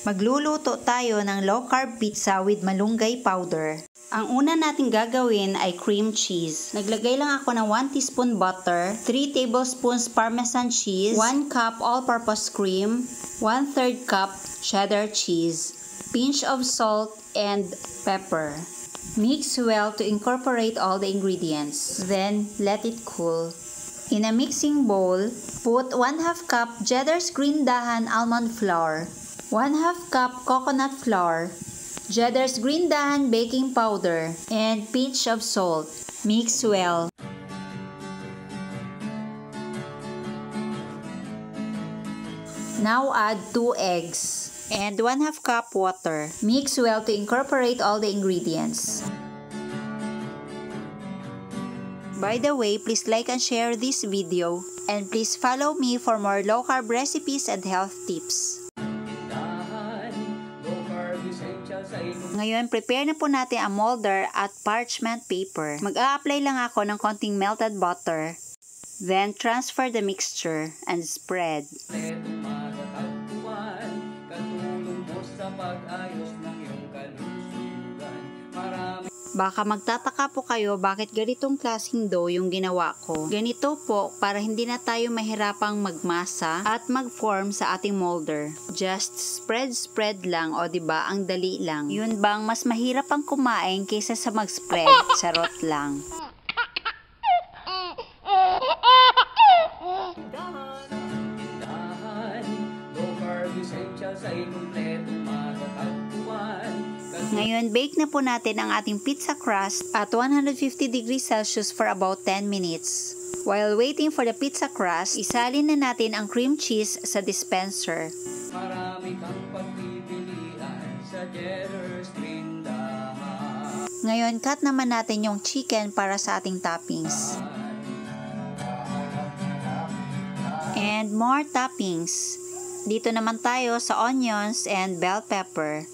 Magluluto tayo ng low-carb pizza with malunggay powder. Ang una natin gagawin ay cream cheese. Naglagay lang ako ng 1 teaspoon butter, 3 tablespoons parmesan cheese, 1 cup all-purpose cream, 1/3 cup cheddar cheese, pinch of salt and pepper. Mix well to incorporate all the ingredients. Then, let it cool. In a mixing bowl, put 1/2 cup Cheddar's Green Dahan almond flour, 1/2 cup coconut flour, Cheddar's Green Dahan baking powder, and pinch of salt. Mix well. Now add 2 eggs and 1/2 cup water. Mix well to incorporate all the ingredients. By the way, please like and share this video, and please follow me for more low-carb recipes and health tips. Ngayon, prepare na po natin ang molder at parchment paper. Mag-a-apply lang ako ng konting melted butter. Then, transfer the mixture and spread. Baka magtataka po kayo bakit ganitong klaseng dough yung ginawa ko. Ganito po para hindi na tayo mahirapang magmasa at mag-form sa ating molder. Just spread lang, o diba, ang dali lang. Yun bang mas mahirap ang kumain kaysa sa mag-spread? Charot lang. Ngayon, bake na po natin ang ating pizza crust at 150 degrees Celsius for about 10 minutes. While waiting for the pizza crust, isalin na natin ang cream cheese sa dispenser. Marami kang pagpipilian sa Cheddar's Green Dahan. Ngayon, cut naman natin yung chicken para sa ating toppings. And more toppings. Dito naman tayo sa onions and bell pepper.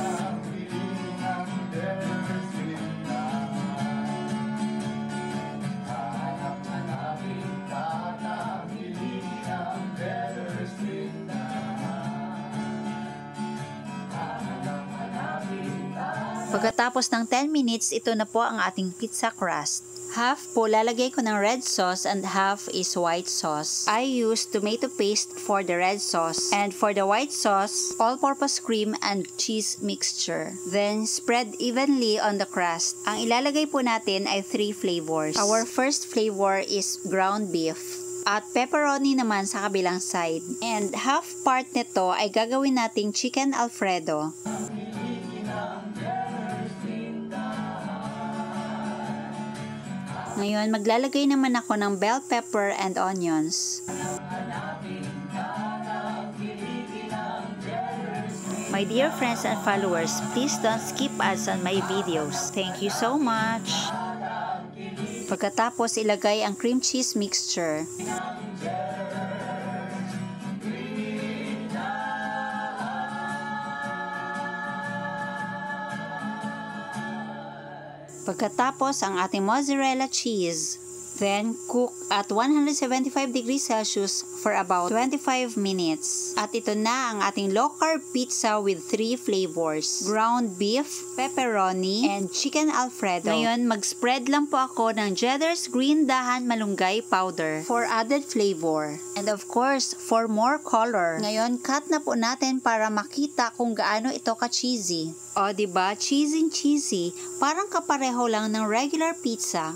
Pagkatapos ng 10 minutes, ito na po ang ating pizza crust. Half po lalagay ko ng red sauce and half is white sauce. I use tomato paste for the red sauce, and for the white sauce, all-purpose cream and cheese mixture. Then spread evenly on the crust. Ang ilalagay po natin ay 3 flavors. Our first flavor is ground beef at pepperoni naman sa kabilang side. And half part nito ay gagawin nating chicken Alfredo. Ngayon, maglalagay naman ako ng bell pepper and onions. My dear friends and followers, please don't skip ads on my videos. Thank you so much. Pagkatapos, ilagay ang cream cheese mixture. Pagkatapos, ang ating mozzarella cheese. Then, cook at 175 degrees Celsius for about 25 minutes. At ito na ang ating low-carb pizza with 3 flavors. Ground beef, pepperoni, and chicken Alfredo. Ngayon, mag-spread lang po ako ng Cheddar's Green Dahan malunggay powder for added flavor. And of course, for more color. Ngayon, cut na po natin para makita kung gaano ito ka-cheesy. O diba, cheesy, parang kapareho lang ng regular pizza.